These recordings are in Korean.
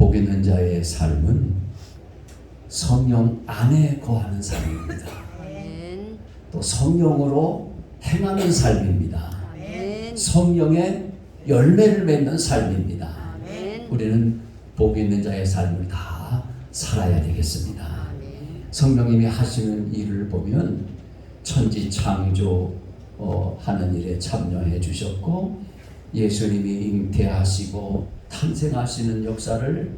복 있는 자의 삶은 성령 안에 거하는 삶입니다. 또 성령으로 행하는 삶입니다. 성령의 열매를 맺는 삶입니다. 우리는 복 있는 자의 삶을 다 살아야 되겠습니다. 성령님이 하시는 일을 보면 천지 창조 하는 일에 참여해 주셨고, 예수님이 잉태하시고 탄생하시는 역사를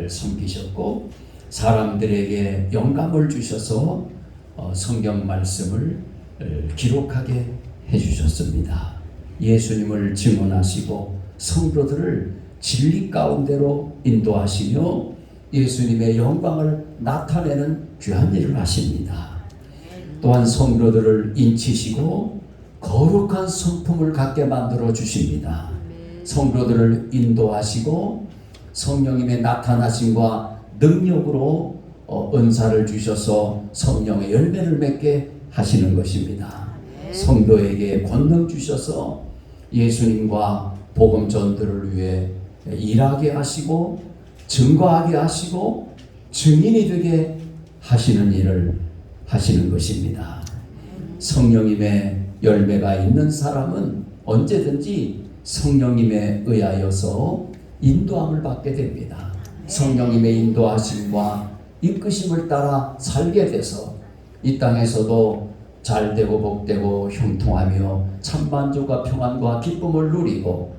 섬기셨고, 사람들에게 영감을 주셔서 성경 말씀을 기록하게 해주셨습니다. 예수님을 증언하시고 성도들을 진리 가운데로 인도하시며 예수님의 영광을 나타내는 귀한 일을 하십니다. 또한 성도들을 인치시고 거룩한 성품을 갖게 만들어 주십니다. 성도들을 인도하시고 성령님의 나타나심과 능력으로 은사를 주셔서 성령의 열매를 맺게 하시는 것입니다. 성도에게 권능 주셔서 예수님과 복음 전도를 위해 일하게 하시고 증거하게 하시고 증인이 되게 하시는 일을 하시는 것입니다. 성령님의 열매가 있는 사람은 언제든지 성령님에 의하여서 인도함을 받게 됩니다. 성령님의 인도하심과 이끄심을 따라 살게 돼서 이 땅에서도 잘되고 복되고 형통하며 참만족과 평안과 기쁨을 누리고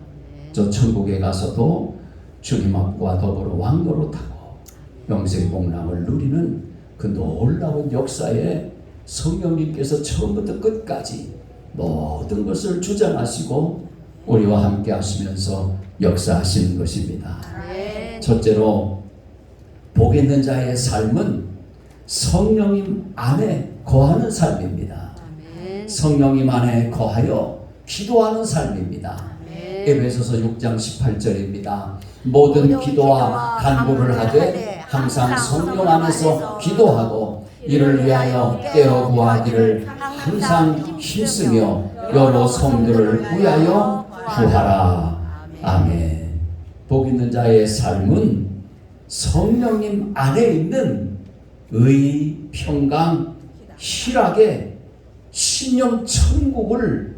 저 천국에 가서도 주님과 더불어 왕노릇하고 영생복락을 누리는 그 놀라운 역사에 성령님께서 처음부터 끝까지 모든 것을 주장하시고 우리와 함께 하시면서 역사하시는 것입니다. 첫째로 복 있는 자의 삶은 성령님 안에 거하는 삶입니다. 성령님 안에 거하여 기도하는 삶입니다. 에베소서 6장 18절입니다. 모든 기도와 간구를 하되 항상 성령 안에서 기도하고 이를 위하여 깨어 구하기를 항상 힘쓰며 여러 성도를 위하여 구하라. 아멘. 복 있는 자의 삶은 성령님 안에 있는 의, 평강, 희락의 신령 천국을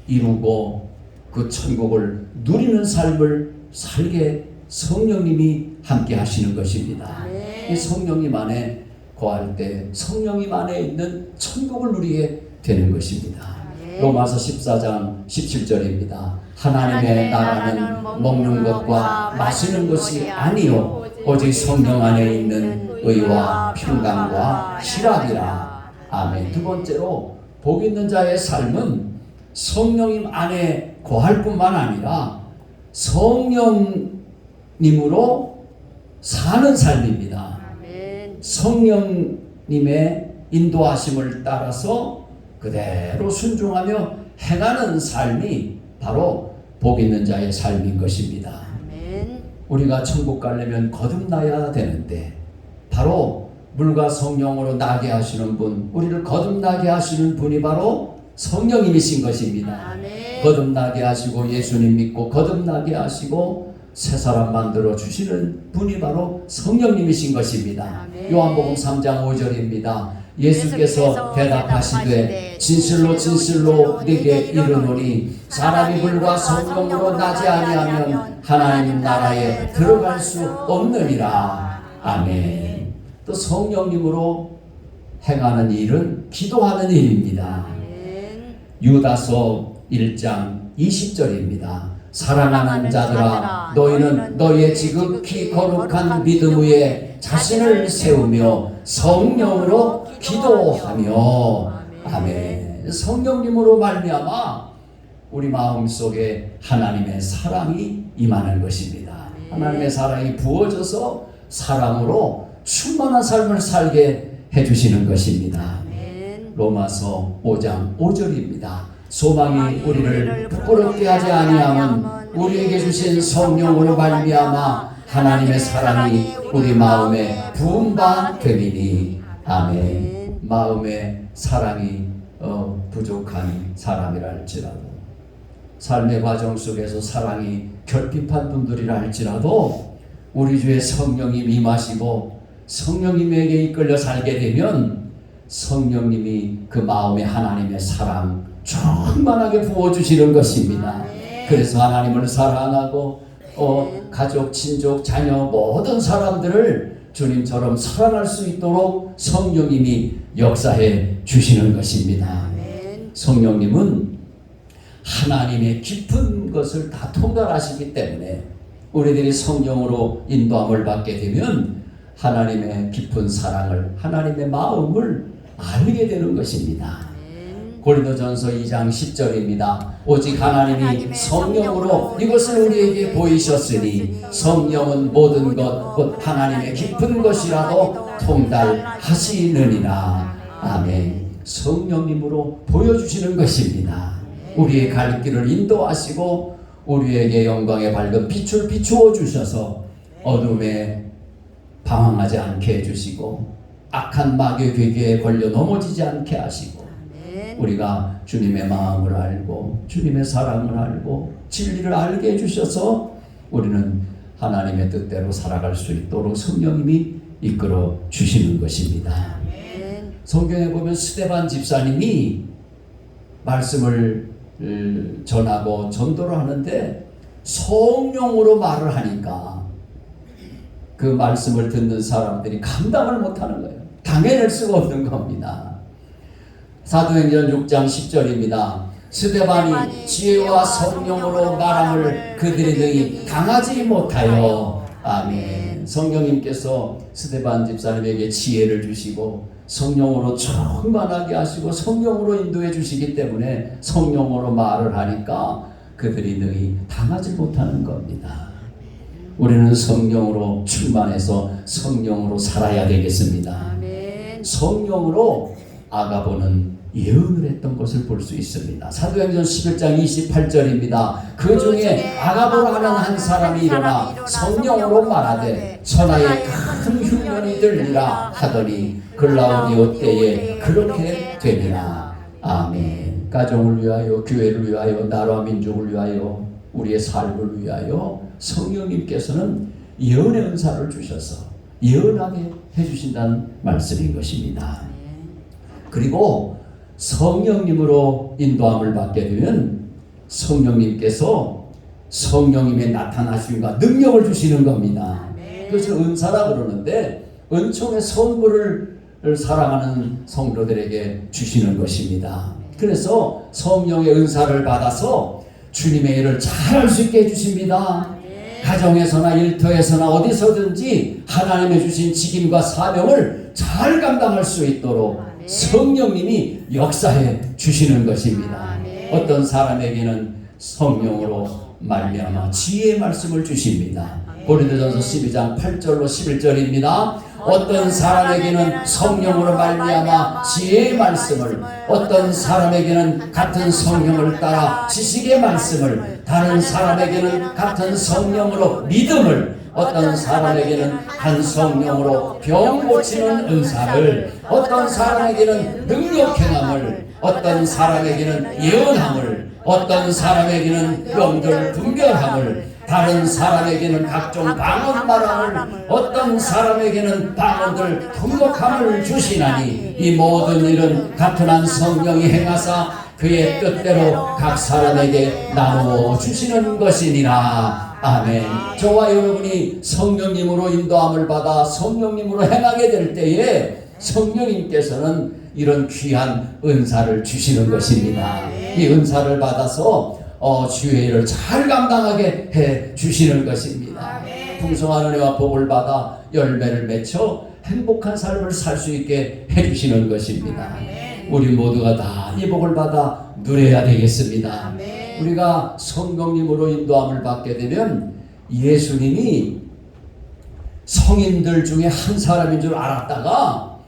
이루고 그 천국을 누리는 삶을 살게 성령님이 함께 하시는 것입니다. 이 성령님 안에 거할 때 성령님 안에 있는 천국을 누리게 되는 것입니다. 로마서 14장 17절입니다. 하나님의 나라는 먹는 것과 마시는 것이 아니요 오직 성령 안에 있는 의와 평강과 희락이라. 아멘. 두 번째로 복 있는 자의 삶은 성령님 안에 거할 뿐만 아니라 성령님으로 사는 삶입니다. 성령님의 인도하심을 따라서 그대로 순종하며 행하는 삶이 바로 복 있는 자의 삶인 것입니다. 우리가 천국 가려면 거듭나야 되는데 바로 물과 성령으로 나게 하시는 분, 우리를 거듭나게 하시는 분이 바로 성령님이신 것입니다. 거듭나게 하시고 예수님 믿고 거듭나게 하시고 새 사람 만들어 주시는 분이 바로 성령님이신 것입니다. 요한복음 3장 5절입니다. 예수께서 대답하시되 진실로 진실로 네게 이르노니 사람이 물과 성령으로 나지 아니하면 하나님 나라에 들어갈 수 없느니라. 아멘. 또 성령님으로 행하는 일은 기도하는 일입니다. 유다서 1장 20절입니다. 사랑하는 자들아 너희는 너희의 지극히 거룩한 믿음 위에 자신을 세우며 성령으로 기도하며. 아멘. 성령님으로 말미암아 우리 마음속에 하나님의 사랑이 임하는 것입니다. 하나님의 사랑이 부어져서 사랑으로 충만한 삶을 살게 해주시는 것입니다. 로마서 5장 5절입니다. 소망이 우리를 부끄럽게 하지 아니하면 우리에게 주신 성령으로 말미암아 하나님의 사랑이 우리 마음에 부은 바 됨이니. 아멘. 마음에 사랑이 부족한 사람이라 할지라도, 삶의 과정 속에서 사랑이 결핍한 분들이라 할지라도 우리 주의 성령님 임하시고 성령님에게 이끌려 살게 되면 성령님이 그 마음에 하나님의 사랑 충만하게 부어주시는 것입니다. 그래서 하나님을 사랑하고 가족, 친족, 자녀 모든 사람들을 주님처럼 사랑할 수 있도록 성령님이 역사해 주시는 것입니다. 성령님은 하나님의 깊은 것을 다 통달하시기 때문에 우리들이 성령으로 인도함을 받게 되면 하나님의 깊은 사랑을, 하나님의 마음을 알게 되는 것입니다. 고린도전서 2장 10절입니다. 오직 하나님이 성령으로 이것을 우리에게 보이셨으니 성령은 모든 것 곧 하나님의 깊은 것이라도 통달하시느니라. 아멘. 성령님으로 보여주시는 것입니다. 우리의 갈 길을 인도하시고 우리에게 영광의 밝은 빛을 비추어 주셔서 어둠에 방황하지 않게 해주시고 악한 마귀의 괴계에 걸려 넘어지지 않게 하시고 우리가 주님의 마음을 알고 주님의 사랑을 알고 진리를 알게 해주셔서 우리는 하나님의 뜻대로 살아갈 수 있도록 성령님이 이끌어 주시는 것입니다. 성경에 보면 스데반 집사님이 말씀을 전하고 전도를 하는데 성령으로 말을 하니까 그 말씀을 듣는 사람들이 감당을 못하는 거예요. 당해낼 수가 없는 겁니다. 사도행전 6장 10절입니다. 스데반이 지혜와 성령으로 말함을 그들이 능히 당하지 못하여. 아멘. 성령님께서 스데반 집사님에게 지혜를 주시고 성령으로 충만하게 하시고 성령으로 인도해 주시기 때문에 성령으로 말을 하니까 그들이 능히 당하지 못하는 겁니다. 우리는 성령으로 충만해서 성령으로 살아야 되겠습니다. 성령으로 아가보는 예언을 했던 것을 볼 수 있습니다. 사도행전 11장 28절입니다. 그 중에 아가보라 하는 한 사람이 일어나 성령으로 말하되 천하에 큰 흉년이 들리라 하더니 글라우디오 때에 그렇게 되니라. 아멘. 가정을 위하여, 교회를 위하여, 나라와 민족을 위하여, 우리의 삶을 위하여 성령님께서는 예언의 은사를 주셔서 예언하게 해주신다는 말씀인 것입니다. 그리고 성령님으로 인도함을 받게 되면 성령님께서 성령님의 나타나심과 능력을 주시는 겁니다. 그래서 은사라 그러는데 은총의 선물을 사랑하는 성도들에게 주시는 것입니다. 그래서 성령의 은사를 받아서 주님의 일을 잘할 수 있게 해주십니다. 가정에서나 일터에서나 어디서든지 하나님의 주신 직임과 사명을 잘 감당할 수 있도록 성령님이 역사해 주시는 것입니다. 어떤 사람에게는 성령으로 말미암아 지혜의 말씀을 주십니다. 고린도전서 12장 8절로 11절입니다. 어떤 사람에게는 성령으로 말미암아 지혜의 말씀을, 어떤 사람에게는 같은 성령을 따라 지식의 말씀을, 다른 사람에게는 같은 성령으로 믿음을, 어떤 사람에게는 한 성령으로 병 고치는 은사를, 어떤 사람에게는 능력 행함을, 어떤 사람에게는 예언함을, 어떤 사람에게는 병들 분별함을, 다른 사람에게는 각종 방언 말함을, 어떤 사람에게는 방언들 통역함을 주시나니 이 모든 일은 같은 한 성령이 행하사 그의 뜻대로 각 사람에게 나누어 주시는 것이니라. 아멘. 저와 여러분이 성령님으로 인도함을 받아 성령님으로 행하게 될 때에 성령님께서는 이런 귀한 은사를 주시는 것입니다. 이 은사를 받아서 주의 일을 잘 감당하게 해 주시는 것입니다. 풍성한 은혜와 복을 받아 열매를 맺혀 행복한 삶을 살 수 있게 해 주시는 것입니다. 우리 모두가 다 이 복을 받아 누려야 되겠습니다. 우리가 성령님으로 인도함을 받게 되면 예수님이 성인들 중에 한 사람인 줄 알았다가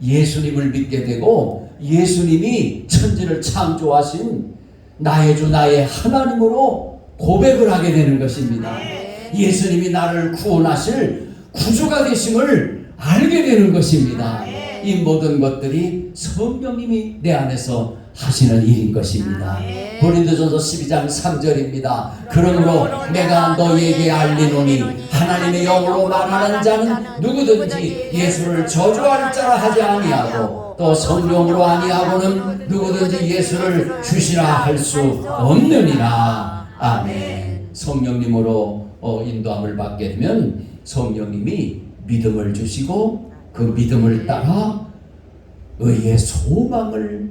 예수님을 믿게 되고 예수님이 천지를 창조하신 나의 주 나의 하나님으로 고백을 하게 되는 것입니다. 예수님이 나를 구원하실 구주가 되심을 알게 되는 것입니다. 이 모든 것들이 성령님이 내 안에서 하시는 일인 것입니다. 고린도전서 12장 3절입니다. 그러므로 내가 너희에게 알리노니 하나님의 영으로 말하는 자는 누구든지 예수를 저주할 자라 하지 아니하고 또 성령으로 아니하고는 누구든지 예수를 주시라 할 수 없느니라. 아멘. 성령님으로 인도함을 받게 되면 성령님이 믿음을 주시고 그 믿음을 따라 의의 소망을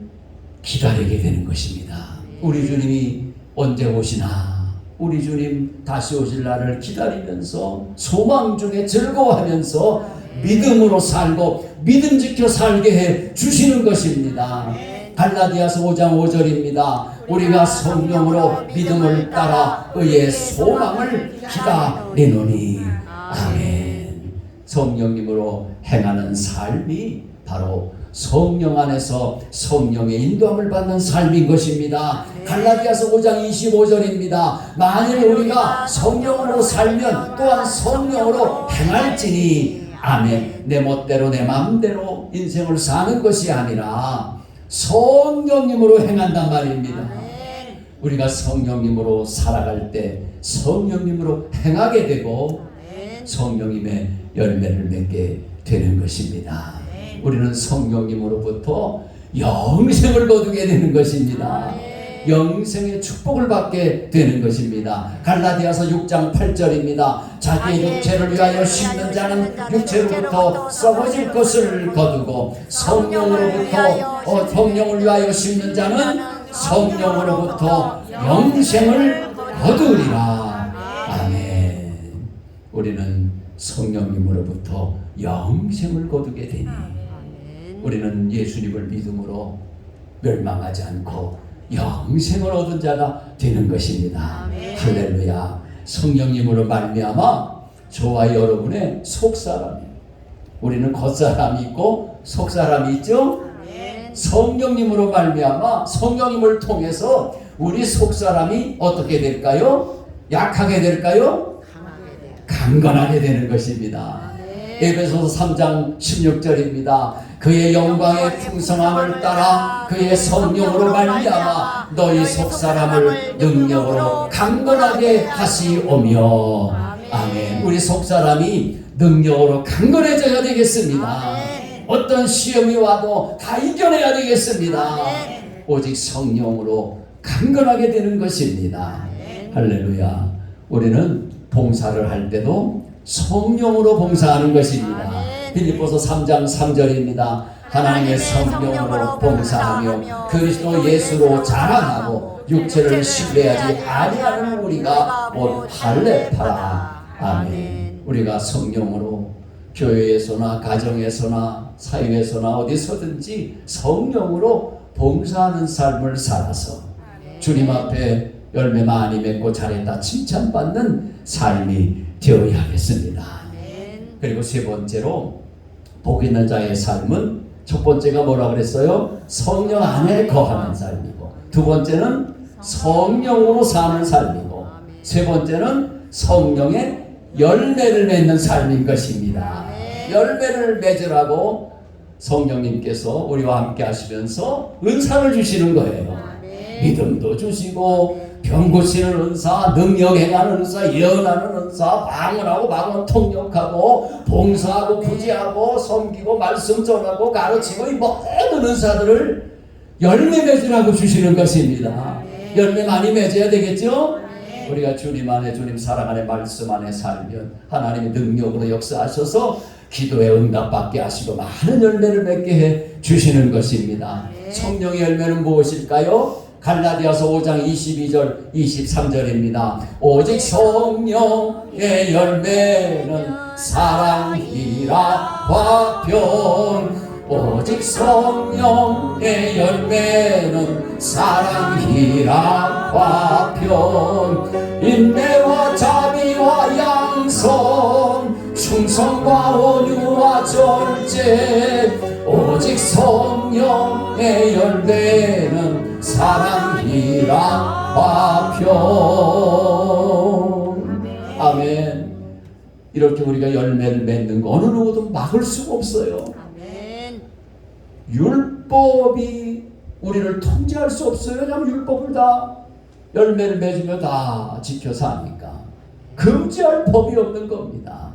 기다리게 되는 것입니다. 우리 주님이 언제 오시나, 우리 주님 다시 오실 날을 기다리면서 소망 중에 즐거워하면서 믿음으로 살고 믿음 지켜 살게 해 주시는 것입니다. 갈라디아서 5장 5절입니다. 우리가 성령으로 믿음을 따라 의의 소망을 기다리노니. 아멘. 성령님으로 행하는 삶이 바로 성령 안에서 성령의 인도함을 받는 삶인 것입니다. 갈라디아서 5장 25절입니다. 만일 우리가 성령으로 살면 또한 성령으로 행할지니. 아멘. 내 멋대로 내 마음대로 인생을 사는 것이 아니라 성령님으로 행한단 말입니다. 우리가 성령님으로 살아갈 때 성령님으로 행하게 되고 성령님의 열매를 맺게 되는 것입니다. 우리는 성령님으로부터 영생을 거두게 되는 것입니다. 영생의 축복을 받게 되는 것입니다. 갈라디아서 6장 8절입니다. 자기의 육체를 위하여 심는 자는 육체로부터 썩어질 것을 거두고 성령을 위하여 심는 자는 성령으로부터 영생을 거두리라. 아멘. 우리는 성령님으로부터 영생을 거두게 되니 우리는 예수님을 믿음으로 멸망하지 않고 영생을 얻은 자가 되는 것입니다. 할렐루야. 성령님으로 말미암아 저와 여러분의 속사람이, 우리는 겉사람이 있고 속사람이 있죠. 성령님으로 말미암아 성령님을 통해서 우리 속사람이 어떻게 될까요? 약하게 될까요? 강건하게 되는 것입니다. 에베소서 3장 16절입니다. 그의 영광의 풍성함을 따라 그의 성령으로 말미암아 너희 속사람을 능력으로 강건하게 하시오며. 아멘. 우리 속사람이 능력으로 강건해져야 되겠습니다. 어떤 시험이 와도 다 이겨내야 되겠습니다. 오직 성령으로 강건하게 되는 것입니다. 할렐루야. 우리는 봉사를 할 때도 성령으로 봉사하는 것입니다. 빌립보서 3장 3절입니다. 하나님의 성령으로 봉사하며 그리스도 예수로 자랑하고 육체를 신뢰하지 아니하는 우리가 곧 할례파라. 아멘. 우리가 성령으로 교회에서나 가정에서나 사회에서나 어디서든지 성령으로 봉사하는 삶을 살아서 주님 앞에 열매 많이 맺고 잘했다 칭찬받는 삶이 되어야 하겠습니다. 그리고 세 번째로 복 있는 자의 삶은 첫 번째가 뭐라 그랬어요? 성령 안에 거하는 삶이고, 두 번째는 성령으로 사는 삶이고, 세 번째는 성령의 열매를 맺는 삶인 것입니다. 열매를 맺으라고 성령님께서 우리와 함께 하시면서 은사를 주시는 거예요. 믿음도 주시고 병 고치는 은사, 능력 행하는 은사, 예언하는 은사, 방언하고 방언 통역하고 봉사하고 구제하고 섬기고 말씀 전하고 가르치고 이 모든 은사들을 열매 맺으라고 주시는 것입니다. 열매 많이 맺어야 되겠죠? 우리가 주님 안에, 주님 사랑 안에, 말씀 안에 살면 하나님의 능력으로 역사하셔서 기도에 응답받게 하시고 많은 열매를 맺게 해 주시는 것입니다. 성령의 열매는 무엇일까요? 갈라디아서 5장 22절 23절입니다. 오직 성령의 열매는 사랑이라 화평. 오직 성령의 열매는 사랑이라 화평. 인내와 자비와 양선, 충성과 온유와 절제. 오직 성령의 열매는 사랑이라 화평. 아멘. 이렇게 우리가 열매를 맺는 거 어느 누구도 막을 수가 없어요. 율법이 우리를 통제할 수 없어요. 왜냐하면 율법을 다 열매를 맺으며 다 지켜서 하니까 금지할 법이 없는 겁니다.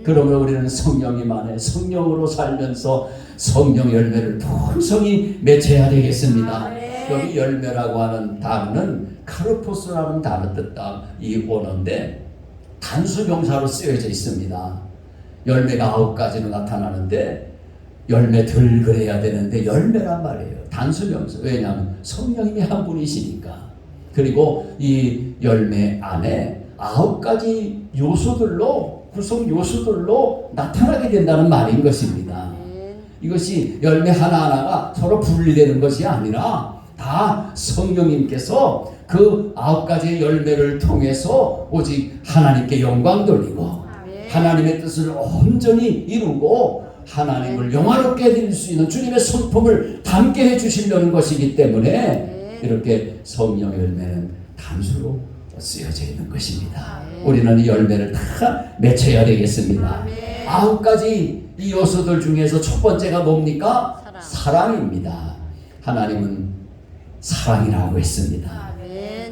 그러면 우리는 성령님 안에 성령으로 살면서 성령 열매를 풍성히 맺어야 되겠습니다. 여기 열매라고 하는 단어는 카르포스라는 단어 뜻다 이 원어인데 단수 명사로 쓰여져 있습니다. 열매가 9가지로 나타나는데 열매들 그래야 되는데 열매란 말이에요. 단수 명사. 왜냐하면 성령님이 한 분이시니까. 그리고 이 열매 안에 9가지 요소들로 구성 요소들로 나타나게 된다는 말인 것입니다. 이것이 열매 하나하나가 서로 분리되는 것이 아니라 다 성령님께서 그 9가지의 열매를 통해서 오직 하나님께 영광 돌리고 하나님의 뜻을 온전히 이루고 하나님을 영화롭게 해드릴 수 있는 주님의 성품을 담게 해주시려는 것이기 때문에 이렇게 성령의 열매는 단수로 쓰여져 있는 것입니다. 우리는 이 열매를 다 맺어야 되겠습니다. 9가지 이 요소들 중에서 첫 번째가 뭡니까? 사랑입니다. 하나님은 사랑이라고 했습니다.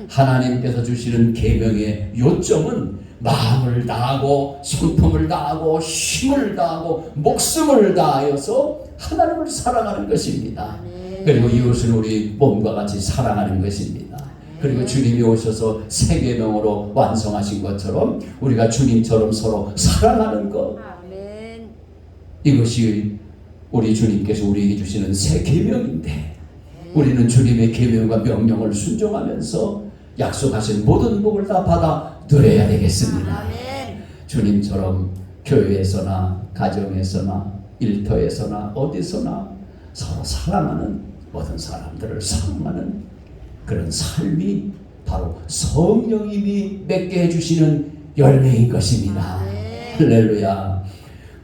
하나님께서 주시는 계명의 요점은 마음을 다하고 성품을 다하고 힘을 다하고 목숨을 다하여서 하나님을 사랑하는 것입니다. 그리고 이웃을 우리 몸과 같이 사랑하는 것입니다. 그리고 주님이 오셔서 새 계명으로 완성하신 것처럼 우리가 주님처럼 서로 사랑하는 것, 이것이 우리 주님께서 우리에게 주시는 새 계명인데 우리는 주님의 계명과 명령을 순종하면서 약속하신 모든 복을 다 받아 누려야 되겠습니다. 주님처럼 교회에서나 가정에서나 일터에서나 어디서나 서로 사랑하는 모든 사람들을 사랑하는 그런 삶이 바로 성령님이 맺게 해주시는 열매인 것입니다. 할렐루야.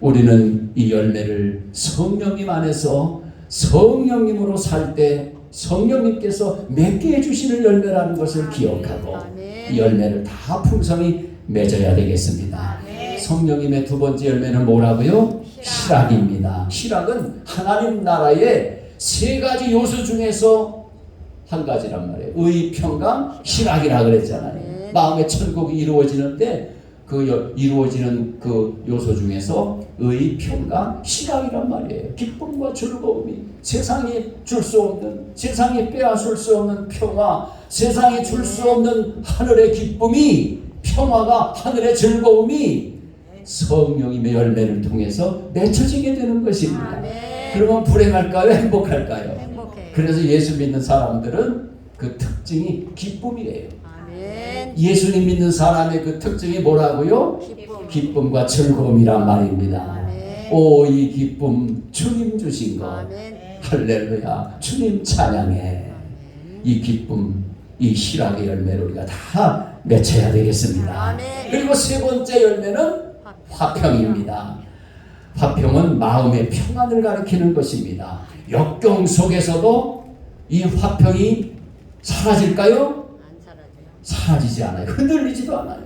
우리는 이 열매를 성령님 안에서 성령님으로 살 때 성령님께서 맺게 해주시는 열매라는 것을 기억하고 이 열매를 다 풍성히 맺어야 되겠습니다. 성령님의 두 번째 열매는 뭐라고요? 실학입니다. 실학은 하나님 나라의 세 가지 요소 중에서 한 가지란 말이에요. 의, 평강, 실학이라 그랬잖아요. 마음의 천국이 이루어지는데 그 이루어지는 그 요소 중에서 의, 평강, 실학이란 말이에요. 기쁨과 즐거움이 세상이 줄 수 없는, 세상이 빼앗을 수 없는 평화, 세상이 줄 수 없는 하늘의 기쁨이, 평화가 하늘의 즐거움이 성령님의 열매를 통해서 맺혀지게 되는 것입니다. 그러면 불행할까요? 행복할까요? 그래서 예수 믿는 사람들은 그 특징이 기쁨이에요. 예수님 믿는 사람의 그 특징이 뭐라고요? 기쁨과 즐거움이란 말입니다. 오, 이 기쁨 주님 주신 것. 할렐루야. 주님 찬양해. 이 기쁨, 이 실학의 열매를 우리가 다 맺어야 되겠습니다. 그리고 세 번째 열매는 화평입니다. 화평은 마음의 평안을 가리키는 것입니다. 역경 속에서도 이 화평이 사라질까요? 사라지지 않아요. 흔들리지도 않아요.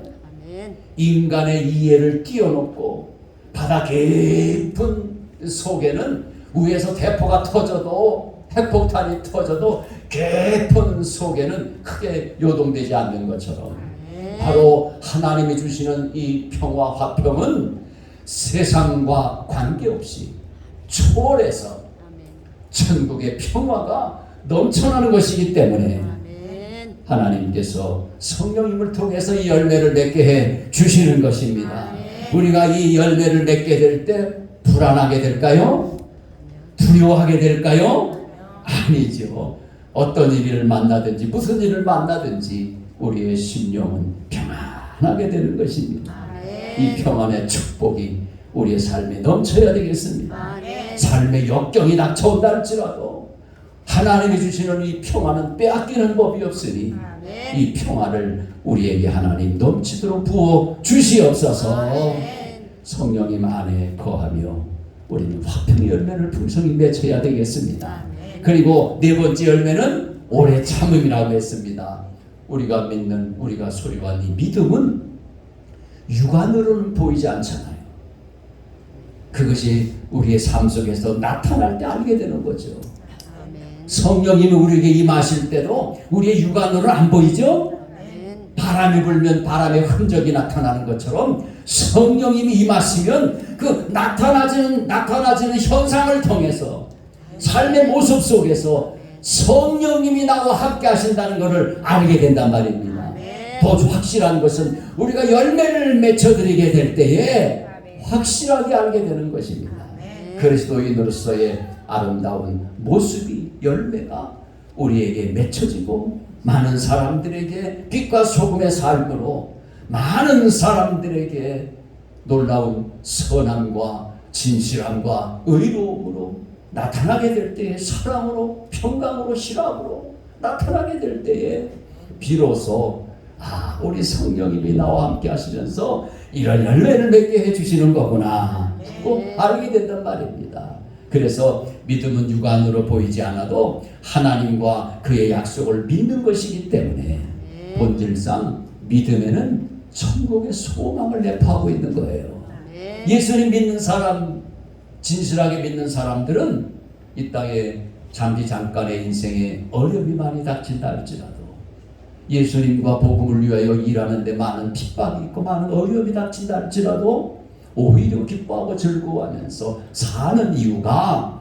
인간의 이해를 뛰어넘고 바다 깊은 속에는 위에서 대포가 터져도 핵폭탄이 터져도 깊은 속에는 크게 요동되지 않는 것처럼 바로 하나님이 주시는 이 평화 화평은 세상과 관계없이 초월해서 천국의 평화가 넘쳐나는 것이기 때문에 하나님께서 성령님을 통해서 이 열매를 맺게 해 주시는 것입니다. 우리가 이 열매를 맺게 될 때 불안하게 될까요? 두려워하게 될까요? 아니죠. 어떤 일을 만나든지 무슨 일을 만나든지 우리의 심령은 평안하게 되는 것입니다. 이 평안의 축복이 우리의 삶에 넘쳐야 되겠습니다. 삶의 역경이 닥쳐온다 할지라도 하나님이 주시는 이 평안은 빼앗기는 법이 없으니 이 평안을 우리에게 하나님 넘치도록 부어 주시옵소서. 성령님 안에 거하며 우리는 화평의 열매를 풍성히 맺어야 되겠습니다. 그리고 네 번째 열매는 오래 참음이라고 했습니다. 우리가 믿는, 우리가 소유한 이 믿음은 육안으로는 보이지 않잖아요. 그것이 우리의 삶 속에서 나타날 때 알게 되는 거죠. 성령님이 우리에게 임하실 때도 우리의 육안으로는 안 보이죠? 바람이 불면 바람의 흔적이 나타나는 것처럼 성령님이 임하시면 그 나타나지는 현상을 통해서 삶의 모습 속에서 성령님이 나와 함께 하신다는 것을 알게 된단 말입니다. 더 확실한 것은 우리가 열매를 맺혀드리게 될 때에 확실하게 알게 되는 것입니다. 그리스도인으로서의 아름다운 모습이, 열매가 우리에게 맺혀지고 많은 사람들에게 빛과 소금의 삶으로 많은 사람들에게 놀라운 선함과 진실함과 의로움으로 나타나게 될 때에, 사랑으로 평강으로 실함으로 나타나게 될 때에 비로소 우리 성령님이 나와 함께 하시면서 이런 열매를 맺게 해주시는 거구나 꼭 알게 된단 말입니다. 그래서 믿음은 육안으로 보이지 않아도 하나님과 그의 약속을 믿는 것이기 때문에 본질상 믿음에는 천국의 소망을 내포하고 있는 거예요. 예수님 믿는 사람, 진실하게 믿는 사람들은 이 땅에 잠시 잠깐의 인생에 어려움이 많이 닥친다 할지라도, 예수님과 복음을 위하여 일하는데 많은 핍박이 있고 많은 어려움이 닥친다 할지라도 오히려 기뻐하고 즐거워하면서 사는 이유가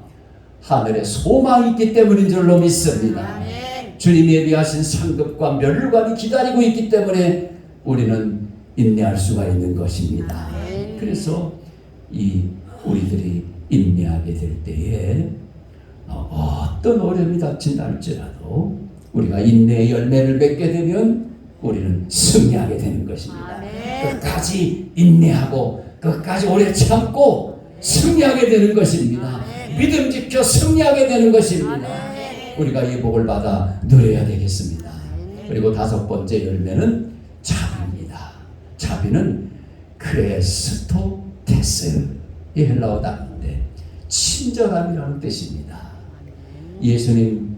하늘에 소망이 있기 때문인 줄로 믿습니다. 주님이 예비하신 상급과 멸류관이 기다리고 있기 때문에 우리는 인내할 수가 있는 것입니다. 그래서 우리들이 인내하게 될 때에 어떤 어려움이 닥친다 할지라도 우리가 인내의 열매를 맺게 되면 우리는 승리하게 되는 것입니다. 끝까지 인내하고 끝까지 오래 참고 승리하게 되는 것입니다. 믿음 지켜 승리하게 되는 것입니다. 우리가 이 복을 받아 누려야 되겠습니다. 그리고 다섯 번째 열매는 자비입니다. 자비는 크레스토테스의 헬라어 단어인데 친절함이라는 뜻입니다. 예수님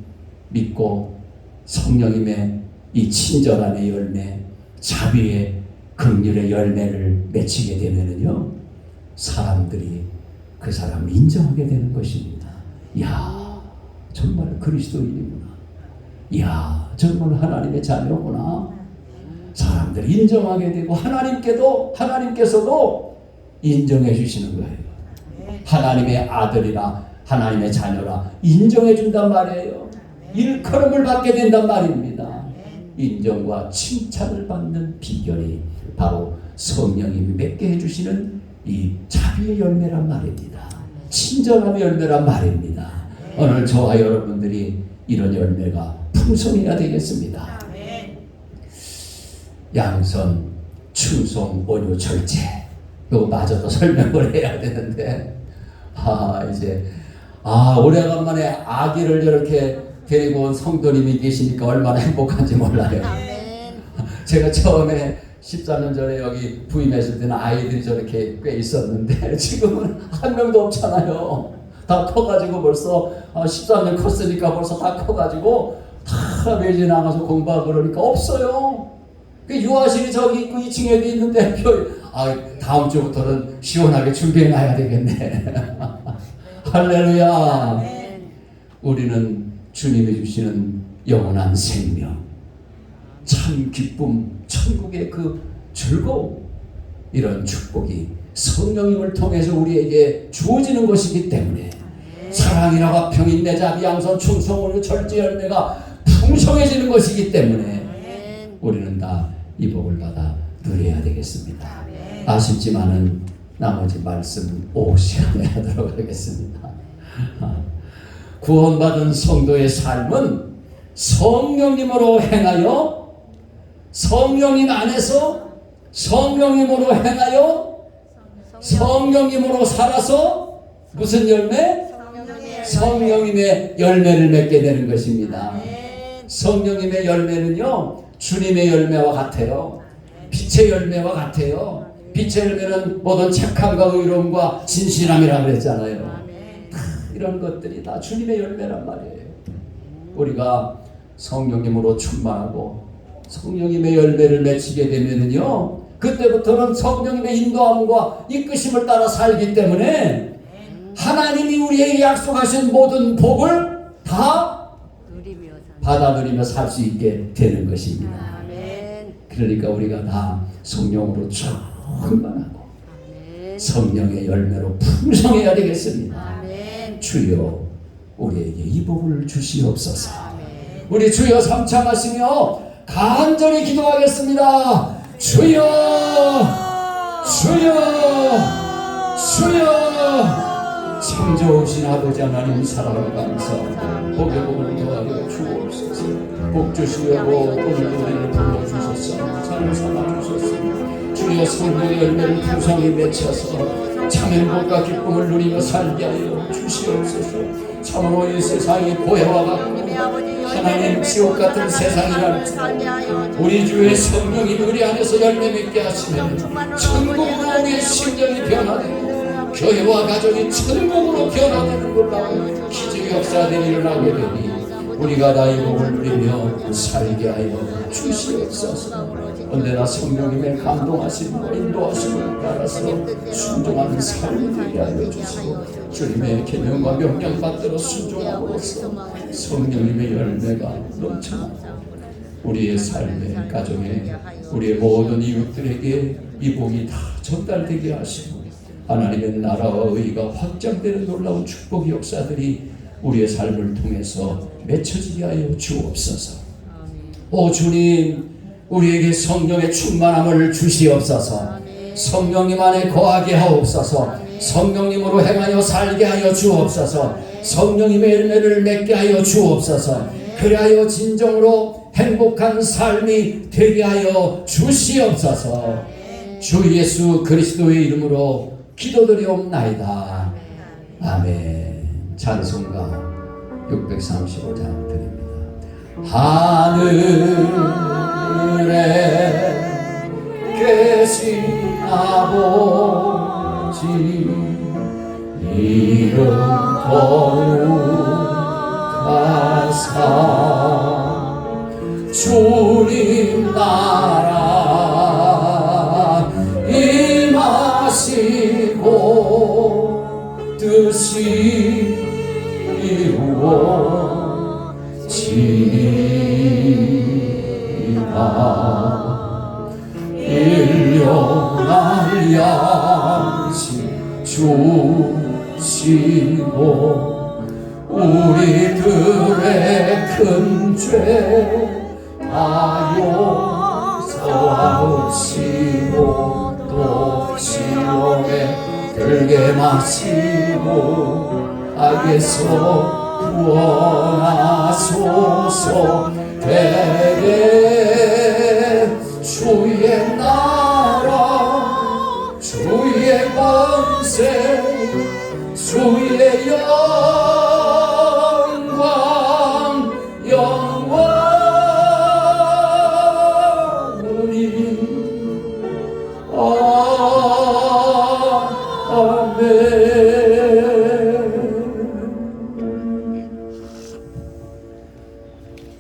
믿고 성령님의 이 친절함의 열매, 자비의 긍휼의 열매를 맺히게 되면은요, 사람들이 그 사람을 인정하게 되는 것입니다. 야, 정말 그리스도인이구나. 야, 정말 하나님의 자녀구나. 사람들이 인정하게 되고 하나님께서도 인정해 주시는 거예요. 하나님의 아들이라 하나님의 자녀라 인정해 준단 말이에요. 일컬음을 받게 된단 말입니다. 인정과 칭찬을 받는 비결이 바로 성령님이 맺게 해주시는 이 자비의 열매란 말입니다. 친절함의 열매란 말입니다. 오늘 저와 여러분들이 이런 열매가 풍성해야 되겠습니다. 양선, 충성, 온유, 절제, 이거 마저도 설명을 해야 되는데 오래간만에 아기를 이렇게 데리고 온 성도님이 계시니까 얼마나 행복한지 몰라요. 제가 처음에 14년 전에 여기 부임했을 때는 아이들이 저렇게 꽤 있었는데 지금은 한 명도 없잖아요. 다 커가지고 벌써 13년 컸으니까 벌써 다 커가지고 다 외지 나가서 공부하고 그러니까 없어요. 그 유아실이 저기 있고 2층에도 있는데 다음 주부터는 시원하게 준비해놔야 되겠네. 할렐루야. 우리는 주님이 주시는 영원한 생명, 참 기쁨, 천국의 그 즐거움, 이런 축복이 성령님을 통해서 우리에게 주어지는 것이기 때문에 사랑이라 화평, 인내, 자비, 양선, 충성, 온유, 절제 열매가 풍성해지는 것이기 때문에 우리는 다 이 복을 받아 누려야 되겠습니다. 아쉽지만은 나머지 말씀 오후 시간에 하도록 하겠습니다. 구원받은 성도의 삶은 성령님으로 행하여, 성령님 안에서 성령님으로 행하여 성령님으로 살아서 무슨 열매? 성령님의 열매를 맺게 되는 것입니다. 성령님의 열매는요, 주님의 열매와 같아요. 빛의 열매와 같아요. 빛의 열매는 모든 착함과 의로움과 진실함이라고 그랬잖아요. 이런 것들이 다 주님의 열매란 말이에요. 우리가 성령님으로 충만하고 성령님의 열매를 맺히게 되면은요, 그때부터는 성령님의 인도함과 이끄심을 따라 살기 때문에 하나님이 우리에게 약속하신 모든 복을 다 받아들이며 살 수 있게 되는 것입니다. 아멘. 그러니까 우리가 다 성령으로 충만하고 성령의 열매로 풍성해야 되겠습니다. 아멘. 주여 우리에게 이 복을 주시옵소서. 아멘. 우리 주여 삼창하시며 간절히 기도하겠습니다. 주여 주여 주여. 창조하신 아버지 하나님 사랑을 감사합니다. 복의 복을 더하여 주옵소서. 복 주시려고 오늘 우리를 불러주셔서 찬을 삼아주셨습니다. 주여 성령의 열매를 풍성히 맺혀서 참 행복과 기쁨을 누리며 살게 하여 주시옵소서. 참으로 이 세상이 고해와 같고 하나님 지옥 같은 세상이라 우리 주의 성령이 우리 안에서 열매 맺게 하시면 천국으로 우리의 심령이 변화되고 교회와 가족이 천국으로 변화되는 걸로 기적의 역사들이 일어나게 되니 우리가 다 이 복을 누리며 살게 하여 주시옵소서. 언제나 성령님의 감동하심과 인도하심을 따라서 순종하는 삶이 되게 하여 주시고 주님의 계명과 명령 받들어 순종함으로써 성령님의 열매가 넘쳐나고 우리의 삶의 가정에 우리의 모든 이웃들에게 이 복이 다 전달되게 하시고 하나님의 나라와 의가 확장되는 놀라운 축복의 역사들이 우리의 삶을 통해서 맺혀지게 하여 주옵소서. 오 주님, 우리에게 성령의 충만함을 주시옵소서. 성령님 안에 거하게 하옵소서. 성령님으로 행하여 살게 하여 주옵소서. 성령님의 열매를 맺게 하여 주옵소서. 그리하여 진정으로 행복한 삶이 되게 하여 주시옵소서. 주 예수 그리스도의 이름으로 기도드리옵나이다. 아멘. 찬송가 635장 드립니다. 하늘에 계신 아버지 이름 거룩하사 주님 나라 임하시고 뜻이 이루어지리라. 일용할 양식 주시고 우리들의 큰 죄 다 용서하시고 또 시험에 들게 마시고 악에서 구원하소서. 대개 주의 나라 주의 권세 주의 영광 영원히 아멘.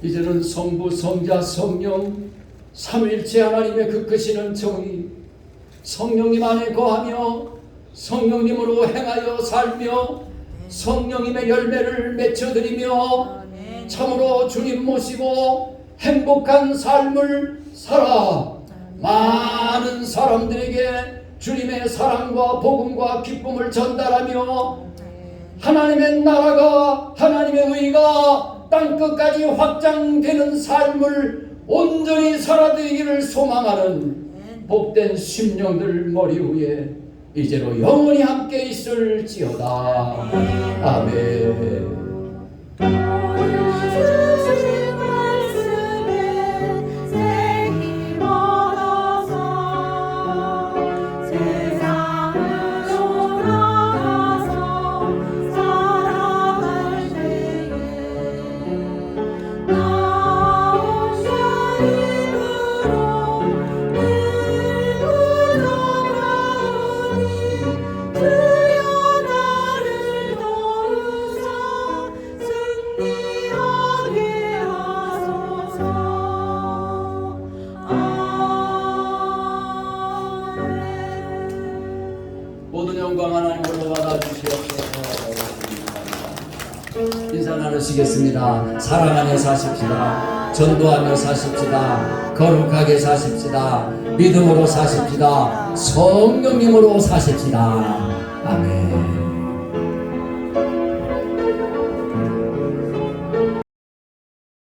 이제는 성부, 성자, 성령 삼위일체 하나님의 그 크시는 정의 성령님 안에 거하며 성령님으로 행하여 살며 성령님의 열매를 맺혀드리며 참으로 주님 모시고 행복한 삶을 살아 많은 사람들에게 주님의 사랑과 복음과 기쁨을 전달하며 하나님의 나라가 하나님의 의가 땅끝까지 확장되는 삶을 온전히 살아드리기를 소망하는 복된 심령들 머리 위에 이제로 영원히 함께 있을지어다. 아멘. 모든 영광 하나님으로 받아주시옵소서. 인사 나누시겠습니다. 사랑하며 사십시다. 전도하며 사십시다. 거룩하게 사십시다. 믿음으로 사십시다. 성령님으로 사십시다. 아멘.